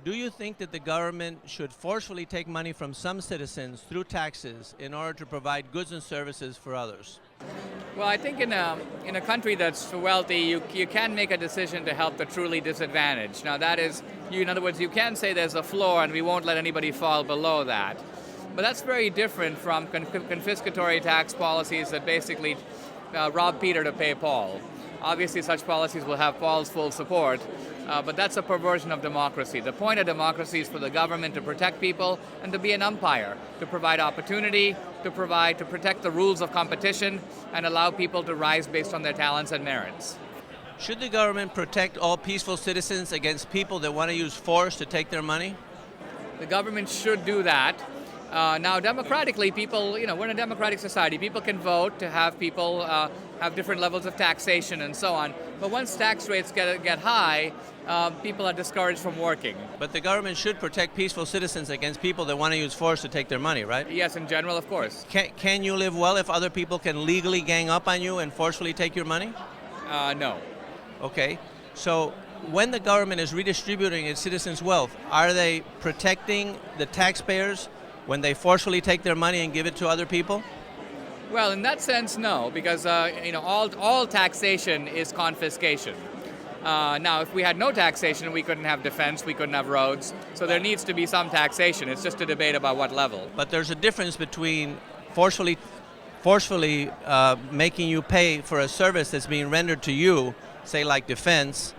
Do you think that the government should forcefully take money from some citizens through taxes in order to provide goods and services for others? Well, I think in a country that's wealthy, you can make a decision to help the truly disadvantaged. Now, that is, in other words, you can say there's a floor and we won't let anybody fall below that. But that's very different from confiscatory tax policies that basically rob Peter to pay Paul. Obviously, such policies will have Paul's full support, but that's a perversion of democracy. The point of democracy is for the government to protect people and to be an umpire, to provide opportunity, to protect the rules of competition and allow people to rise based on their talents and merits. Should the government protect all peaceful citizens against people that want to use force to take their money? The government should do that. Now, democratically, people, we're in a democratic society. People can vote to have people have different levels of taxation and so on. But once tax rates get high, people are discouraged from working. But the government should protect peaceful citizens against people that want to use force to take their money, right? Yes, in general, of course. Can you live well if other people can legally gang up on you and forcefully take your money? No. Okay. So when the government is redistributing its citizens' wealth, are they protecting the taxpayers when they forcefully take their money and give it to other people? Well, in that sense, no, because all taxation is confiscation. Now, if we had no taxation, we couldn't have defense, we couldn't have roads. So there needs to be some taxation. It's just a debate about what level. But there's a difference between forcefully making you pay for a service that's being rendered to you, say like defense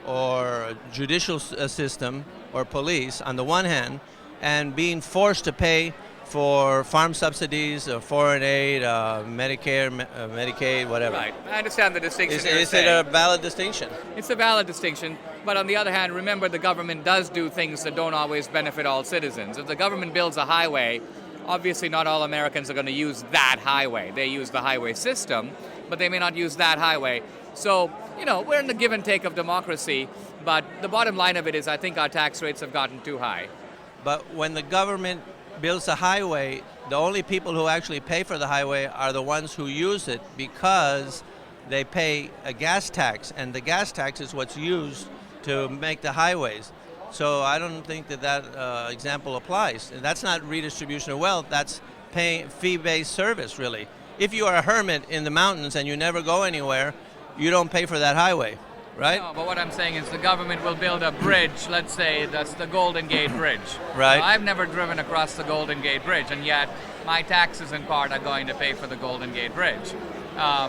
or judicial system or police on the one hand, and being forced to pay for farm subsidies, foreign aid, Medicare, Medicaid, whatever. Right. I understand the distinction. Is it a valid distinction? It's a valid distinction, but on the other hand, remember the government does do things that don't always benefit all citizens. If the government builds a highway, obviously not all Americans are going to use that highway. They use the highway system, but they may not use that highway. So, we're in the give and take of democracy, but the bottom line of it is I think our tax rates have gotten too high. But when the government builds a highway, the only people who actually pay for the highway are the ones who use it because they pay a gas tax, and the gas tax is what's used to make the highways. So I don't think that example applies. And that's not redistribution of wealth, that's paying fee-based service, really. If you are a hermit in the mountains and you never go anywhere, you don't pay for that highway, right? No, but what I'm saying is the government will build a bridge, let's say that's the Golden Gate Bridge. Right. Now, I've never driven across the Golden Gate Bridge, and yet my taxes in part are going to pay for the Golden Gate Bridge.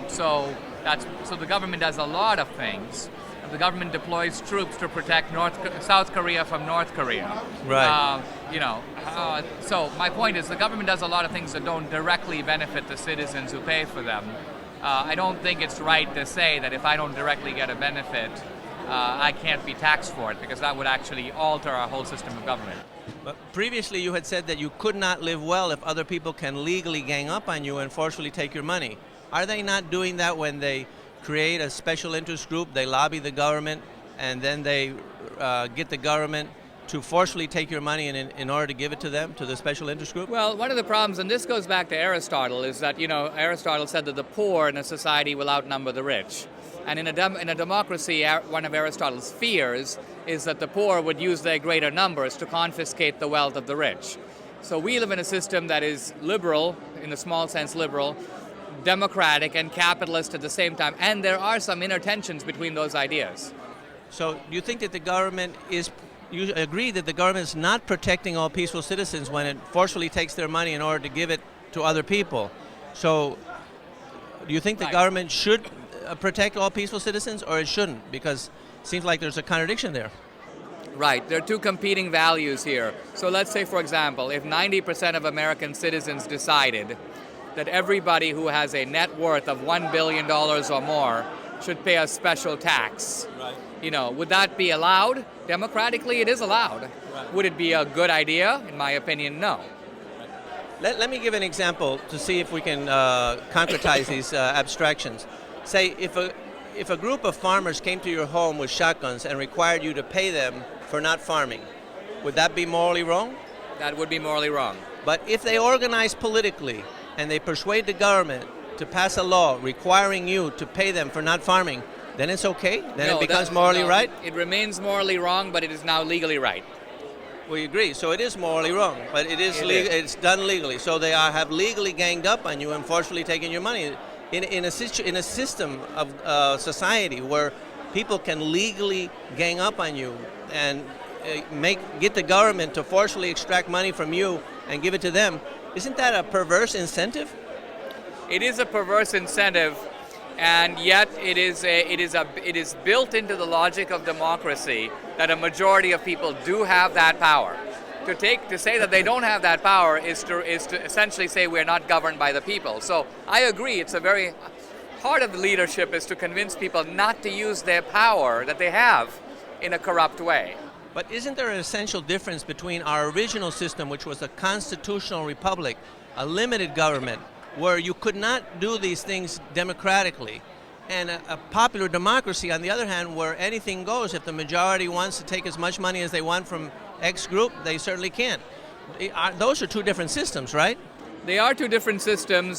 So the government does a lot of things. The government deploys troops to protect South Korea from North Korea. Right. So my point is the government does a lot of things that don't directly benefit the citizens who pay for them. I don't think it's right to say that if I don't directly get a benefit, I can't be taxed for it, because that would actually alter our whole system of government. But previously you had said that you could not live well if other people can legally gang up on you and forcefully take your money. Are they not doing that when they create a special interest group, they lobby the government, and then they get the government to forcefully take your money in order to give it to them, to the special interest group? Well, one of the problems, and this goes back to Aristotle, is that, Aristotle said that the poor in a society will outnumber the rich. And in a democracy, one of Aristotle's fears is that the poor would use their greater numbers to confiscate the wealth of the rich. So we live in a system that is liberal, in the small sense liberal, democratic and capitalist at the same time, and there are some inner tensions between those ideas. So do you think that you agree that the government is not protecting all peaceful citizens when it forcefully takes their money in order to give it to other people? So do you think the government should protect all peaceful citizens, or it shouldn't? Because it seems like there's a contradiction there. Right. There are two competing values here. So let's say, for example, if 90% of American citizens decided that everybody who has a net worth of $1 billion or more should pay a special tax. Right. Would that be allowed? Democratically, it is allowed. Right. Would it be a good idea? In my opinion, no. Right. Let me give an example to see if we can concretize these abstractions. Say, if a group of farmers came to your home with shotguns and required you to pay them for not farming, would that be morally wrong? That would be morally wrong. But if they organize politically and they persuade the government to pass a law requiring you to pay them for not farming, then it's okay? Then it becomes morally right? It remains morally wrong, but it is now legally right. We agree. So it is morally wrong, but it is It legal. is. It's done legally. So they have legally ganged up on you and forcefully taken your money. In a system of society where people can legally gang up on you and get the government to forcefully extract money from you and give it to them, isn't that a perverse incentive? It is a perverse incentive, and yet it is built into the logic of democracy that a majority of people do have that power. To say that they don't have that power is to essentially say we're not governed by the people. So I agree. It's a very part of the leadership is to convince people not to use their power that they have in a corrupt way. But isn't there an essential difference between our original system, which was a constitutional republic, a limited government, where you could not do these things democratically, and a popular democracy, on the other hand, where anything goes? If the majority wants to take as much money as they want from X group, they certainly can. Those are two different systems, right? They are two different systems,